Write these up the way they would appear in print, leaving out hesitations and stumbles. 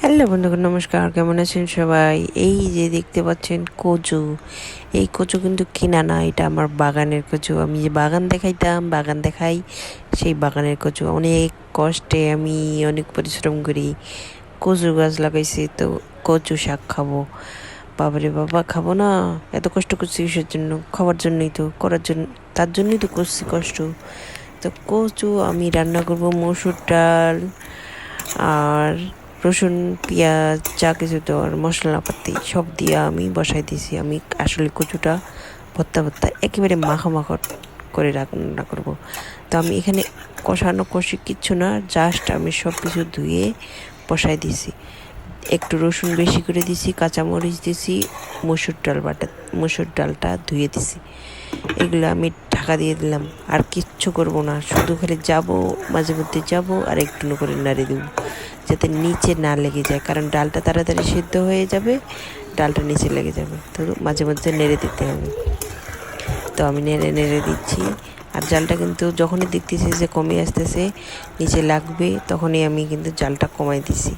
Hello বন্ধুগণ, নমস্কার। কেমন আছেন সবাই? এই যে দেখতে পাচ্ছেন কচু, এই কচু কিন্তু কিনা না, এটা আমার বাগানের কচু। আমি যে বাগান দেখাইতাম, বাগান দেখাই, সেই বাগানের কচু। অনেক কষ্টে আমি অনেক পরিশ্রম করি কচু গাছ লাগাইছি, তো কচু শাক খাবো। বাবারে বাবা, খাবো না? এত কষ্ট করছি কিসের জন্য? খাবার জন্যই তো, করার জন্য, তার জন্যই তো করছি কষ্ট। তো কচু আমি রান্না করব মসুর ডাল আর রসুন, পেঁয়াজ, যা কিছু দেওয়ার মশলাপাতি সব দিয়ে আমি বসাই দিয়েছি। আমি আসলে কচুটা ভর্তা ভর্তা একেবারে মাখা মাখা করে রান্না করব। তো আমি এখানে কষানো কষি কিচ্ছু না, জাস্ট আমি সব কিছু ধুয়ে বসাই দিয়েছি। একটু রসুন বেশি করে দিছি, কাঁচামরিচ দিছি, মসুর ডালটা ধুয়ে দিছি। এগুলো আমি ঢাকা দিয়ে দিলাম। আর কিচ্ছু করব না, শুধু খালি যাব, মাঝে মধ্যে যাব আর একটু করে নাড়ে দেবো, যাতে নিচে না লেগে যায়, কারণ ডালটা তাড়াতাড়ি সিদ্ধ হয়ে যাবে, ডালটা নিচে লেগে যাবে। তো মাঝে মধ্যে নেড়ে দিতে হবে। তো আমি নেড়ে নেড়ে দিচ্ছি। আর জালটা কিন্তু যখনই দেখতেছি যে কমে আসতেছে, নিচে লাগবে, তখনই আমি কিন্তু জালটা কমাই দিছি।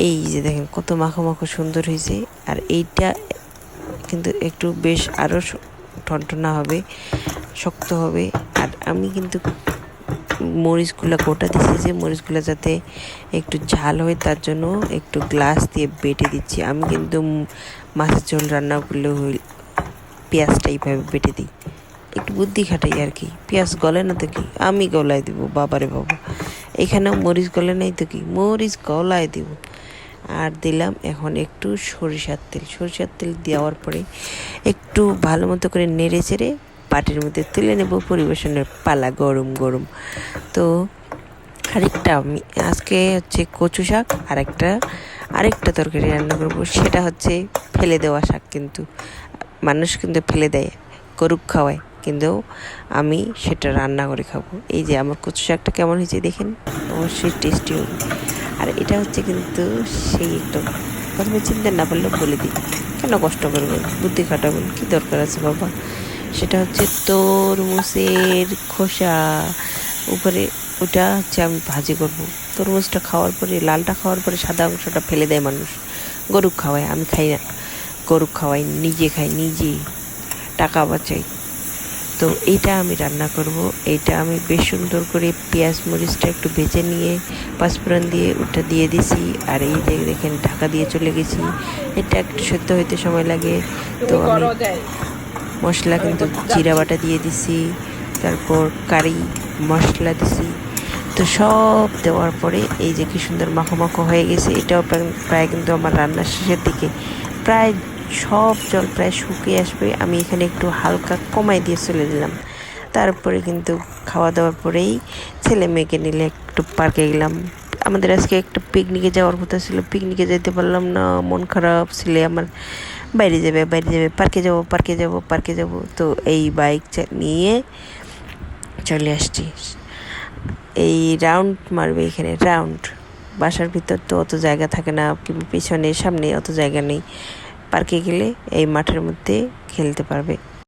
এই যে দেখেন কত মাখো মাখো সুন্দর হয়েছে। আর এইটা কিন্তু একটু বেশ আরও টনটনা হবে, শক্ত হবে। আর আমি কিন্তু মরিচগুলো গোটা দিচ্ছি, যে মরিচগুলো যাতে একটু ঝাল হয় তার জন্য একটু গ্লাস দিয়ে বেটে দিচ্ছি। আমি কিন্তু মাছের ঝোল রান্না করলে পেঁয়াজটা এইভাবে বেটে দিই, একটু বুদ্ধি খাটাই আর কি। পেঁয়াজ গলে না তো কি, আমি গলায় দিব। বাবারে বাবা, এখানেও মরিচ গলে নাই তো কি, মরিচ গলায় দিব। আর দিলাম এখন একটু সরিষার তেল দেওয়ার পরে একটু ভালো মতো করে নেড়ে চেড়ে পাটির মধ্যে তুলে নেব। পরিবেশনের পালা, গরম গরম। তো আরেকটা আমি আজকে হচ্ছে কচু শাক, আরেকটা তরকারি রান্না করব, সেটা হচ্ছে ফেলে দেওয়া শাক। কিন্তু মানুষ কিন্তু ফেলে দেয়, গরুক খাওয়ায়, কিন্তু আমি সেটা রান্না করে খাবো। এই যে আমার কচু শাকটা কেমন হয়েছে দেখেন, অবশ্যই টেস্টি হবে। আর এটা হচ্ছে কিন্তু সেই একটু, প্রথমে চিনতে না পারলেও বলে দিই, কেন কষ্ট করবেন, বুদ্ধি খাটাবেন, কী দরকার আছে বাবা। সেটা হচ্ছে তরমুজের খোসা উপরে, ওটা হচ্ছে আমি ভাজি করব। তরমুজটা খাওয়ার পরে, লালটা খাওয়ার পরে সাদা অংশটা ফেলে দেয় মানুষ, গরু খাওয়ায়, আমি খাই না। গরু খাওয়াই, নিজে খাই, নিজে টাকা বাঁচাই। তো এইটা আমি রান্না করব। এইটা আমি বেশ সুন্দর করে পেঁয়াজ মরিচটা একটু ভেজে নিয়ে পাঁচফোড়ন দিয়ে ওটা দিয়ে দিছি। আর এই যে দেখেন ঢাকা দিয়ে চলে গেছি, এটা একটু সেদ্ধ হইতে সময় লাগে। তো আমি মশলা কিন্তু জিরা বাটা দিয়ে দিছি, তারপর কারি মশলা দিছি। তো সব দেওয়ার পরে এই যে কি সুন্দর মাখো মাখো হয়ে গেছে। এটাও প্রায় কিন্তু আমার রান্নার শেষের দিকে, প্রায় সব জল প্রায় শুকিয়ে আসবে। আমি এখানে একটু হালকা কমাই দিয়ে চলে দিলাম। তারপরে কিন্তু খাওয়া দাওয়ার পরেই ছেলে মেয়েকে নিলে একটু পার্কে গেলাম। আমাদের আজকে একটা পিকনিকে যাওয়ার কথা ছিল, পিকনিকে যেতে পারলাম না, মন খারাপ। ছেলে আমার বাইরে যাবে, পার্কে যাব। তো এই বাইক নিয়ে চলে আসছি। এই রাউন্ড মারবে, এখানে রাউন্ড। বাসার ভিতর তো অত জায়গা থাকে না, কিংবা পিছনে সামনে অত জায়গা নেই। পার্কে গেলে এই মাঠের মধ্যে খেলতে পারবে।